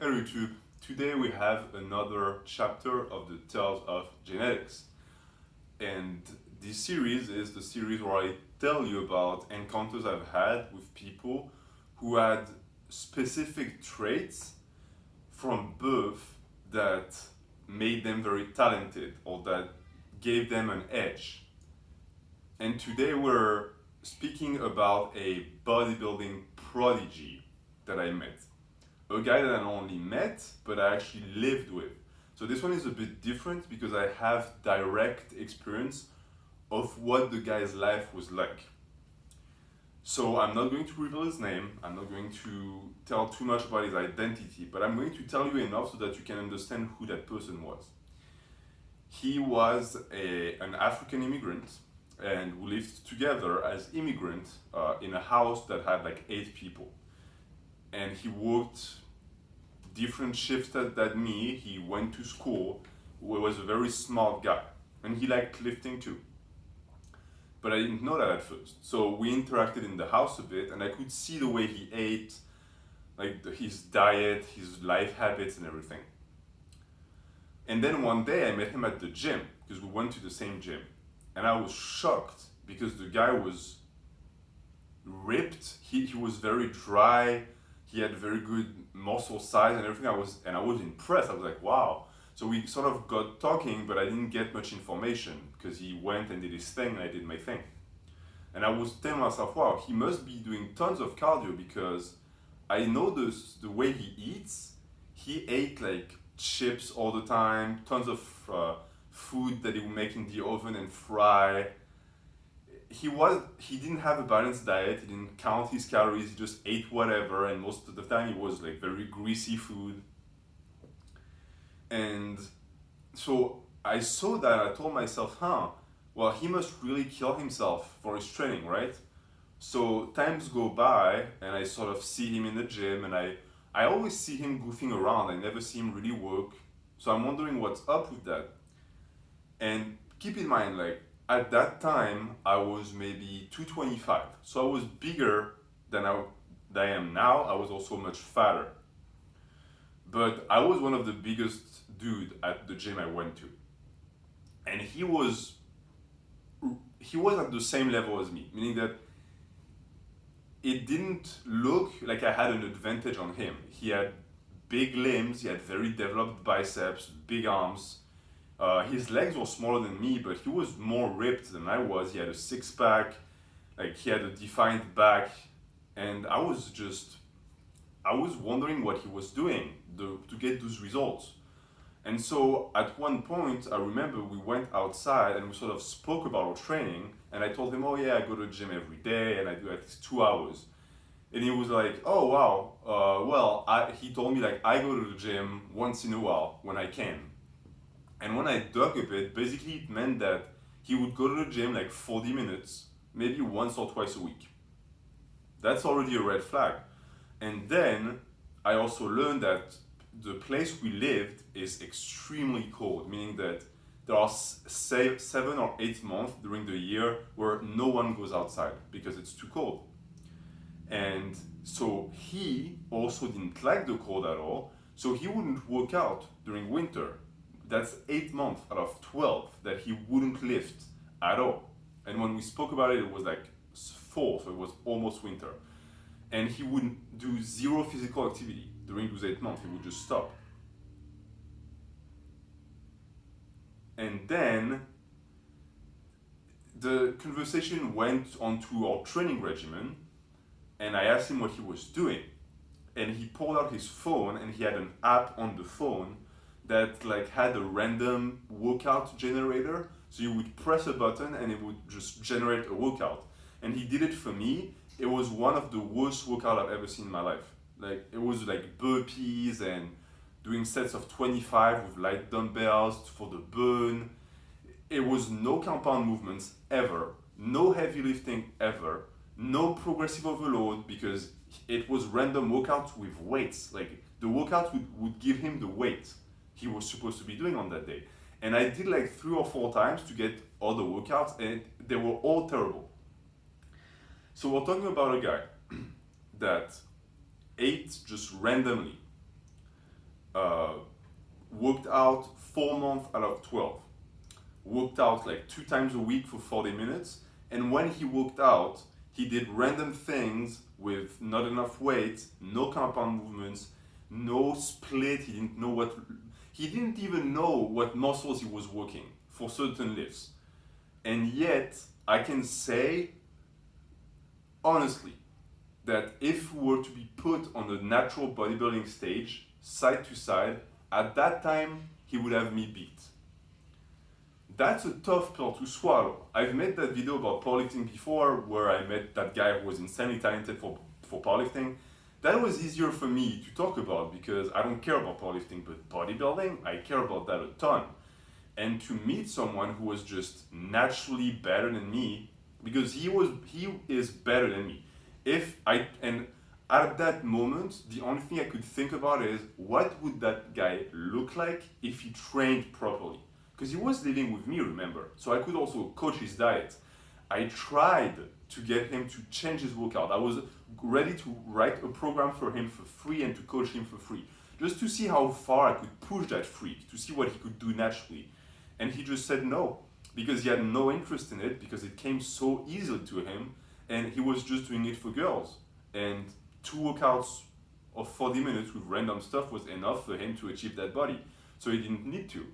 Hello YouTube. Today we have another chapter of the Tales of Genetics. And this series is the series where I tell you about encounters I've had with people who had specific traits from birth that made them very talented or that gave them an edge. And today we're speaking about a bodybuilding prodigy that I met. A guy that I not only met, but I actually lived with. So this one is a bit different because I have direct experience of what the guy's life was like. So I'm not going to reveal his name, I'm not going to tell too much about his identity, but I'm going to tell you enough so that you can understand who that person was. He was an African immigrant, and we lived together as immigrants in a house that had like 8 people. And he worked different shifts than me. He went to school. He was a very smart guy, and he liked lifting too. But I didn't know that at first. So we interacted in the house a bit, and I could see the way he ate, like his diet, his life habits, and everything. And then one day I met him at the gym because we went to the same gym, and I was shocked because the guy was ripped. He was very dry. He had very good muscle size and everything. I was impressed. I was like, wow. So we sort of got talking, but I didn't get much information because he went and did his thing and I did my thing. And I was telling myself, wow, he must be doing tons of cardio because I know the way he eats. He ate like chips all the time, tons of food that he would make in the oven and fry. He didn't have a balanced diet. He didn't count his calories. He just ate whatever, and most of the time it was like very greasy food. And so I saw that. I told myself, well, he must really kill himself for his training, right? So times go by and I sort of see him in the gym, and I always see him goofing around. I never see him really work. So I'm wondering what's up with that. And keep in mind, like, at that time, I was maybe 225. So I was bigger than I am now. I was also much fatter. But I was one of the biggest dude at the gym I went to. And he was at the same level as me, meaning that it didn't look like I had an advantage on him. He had big limbs, he had very developed biceps, big arms. His legs were smaller than me, but he was more ripped than I was. He had a six-pack, like he had a defined back, and I was wondering what he was doing to get those results. And so at one point, I remember we went outside and we sort of spoke about our training, and I told him, oh yeah, I go to the gym every day and I do at least 2 hours. And he was like, oh wow, he told me like I go to the gym once in a while when I can. And when I dug a bit, basically it meant that he would go to the gym like 40 minutes, maybe once or twice a week. That's already a red flag. And then I also learned that the place we lived is extremely cold, meaning that there are 7 or 8 months during the year where no one goes outside because it's too cold. And so he also didn't like the cold at all, so he wouldn't work out during winter. That's 8 months out of 12 that he wouldn't lift at all. And when we spoke about it, it was like fall, so it was almost winter. And he would do 0 physical activity during those 8 months. He would just stop. And then the conversation went on to our training regimen, and I asked him what he was doing. And he pulled out his phone, and he had an app on the phone that like had a random workout generator. So you would press a button and it would just generate a workout. And he did it for me. It was one of the worst workouts I've ever seen in my life. Like it was like burpees and doing sets of 25 with light dumbbells for the burn. It was no compound movements ever, no heavy lifting ever, no progressive overload because it was random workouts with weights. Like the workout would give him the weight he was supposed to be doing on that day. And I did like 3 or 4 times to get all the workouts, and they were all terrible. So we're talking about a guy that ate just randomly uh, worked out 4 months out of 12, worked out like 2 times a week for 40 minutes. And when he worked out, he did random things with not enough weight, no compound movements, no split. He didn't even know what muscles he was working for certain lifts. And yet, I can say honestly that if we were to be put on the natural bodybuilding stage, side to side, at that time, he would have me beat. That's a tough pill to swallow. I've made that video about powerlifting before, where I met that guy who was insanely talented for powerlifting. That was easier for me to talk about because I don't care about powerlifting, but bodybuilding, I care about that a ton. And to meet someone who was just naturally better than me, because he is better than me. And at that moment, the only thing I could think about is what would that guy look like if he trained properly? Because he was living with me, remember? So I could also coach his diet. I tried to get him to change his workout. I was ready to write a program for him for free and to coach him for free, just to see how far I could push that freak, to see what he could do naturally. And he just said no, because he had no interest in it, because it came so easily to him, and he was just doing it for girls. And 2 workouts of 40 minutes with random stuff was enough for him to achieve that body. So he didn't need to.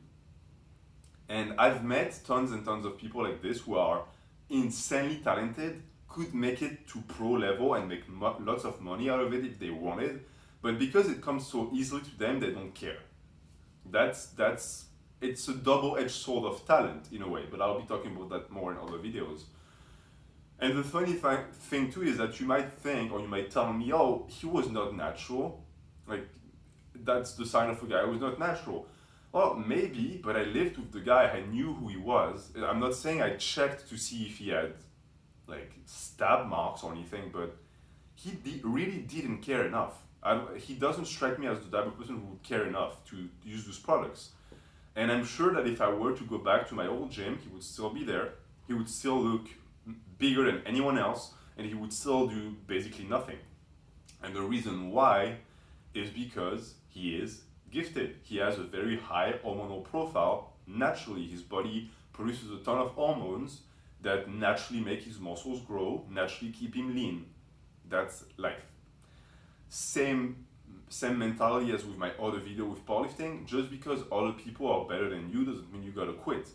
And I've met tons and tons of people like this who are insanely talented, could make it to pro level and make lots of money out of it if they wanted, but because it comes so easily to them, they don't care. It's a double-edged sword of talent in a way, but I'll be talking about that more in other videos. And the funny thing too is that you might think, or you might tell me, oh, he was not natural. Like, that's the sign of a guy who was not natural. Well, maybe, but I lived with the guy, I knew who he was. I'm not saying I checked to see if he had like stab marks or anything, but he really didn't care enough. He doesn't strike me as the type of person who would care enough to use those products. And I'm sure that if I were to go back to my old gym, he would still be there. He would still look bigger than anyone else, and he would still do basically nothing. And the reason why is because he is gifted. He has a very high hormonal profile. Naturally, his body produces a ton of hormones that naturally make his muscles grow, naturally keep him lean. That's life. Same mentality as with my other video with powerlifting. Just because other people are better than you doesn't mean you gotta quit.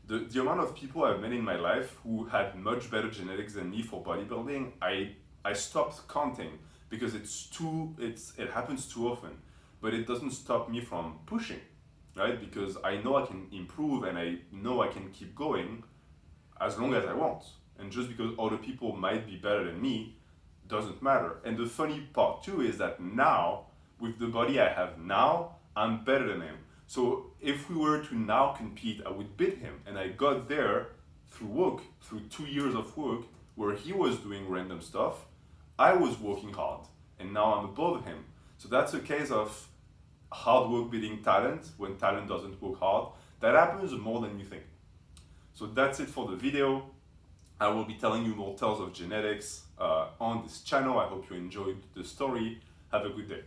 The amount of people I've met in my life who had much better genetics than me for bodybuilding, I stopped counting because it happens too often. But it doesn't stop me from pushing, right? Because I know I can improve and I know I can keep going as long as I want. And just because other people might be better than me doesn't matter. And the funny part too is that now, with the body I have now, I'm better than him. So if we were to now compete, I would beat him. And I got there through work, through 2 years of work, where he was doing random stuff. I was working hard, and now I'm above him. So that's a case of hard work beating talent when talent doesn't work hard. That happens more than you think. So that's it for the video. I will be telling you more tales of genetics on this channel. I hope you enjoyed the story. Have a good day.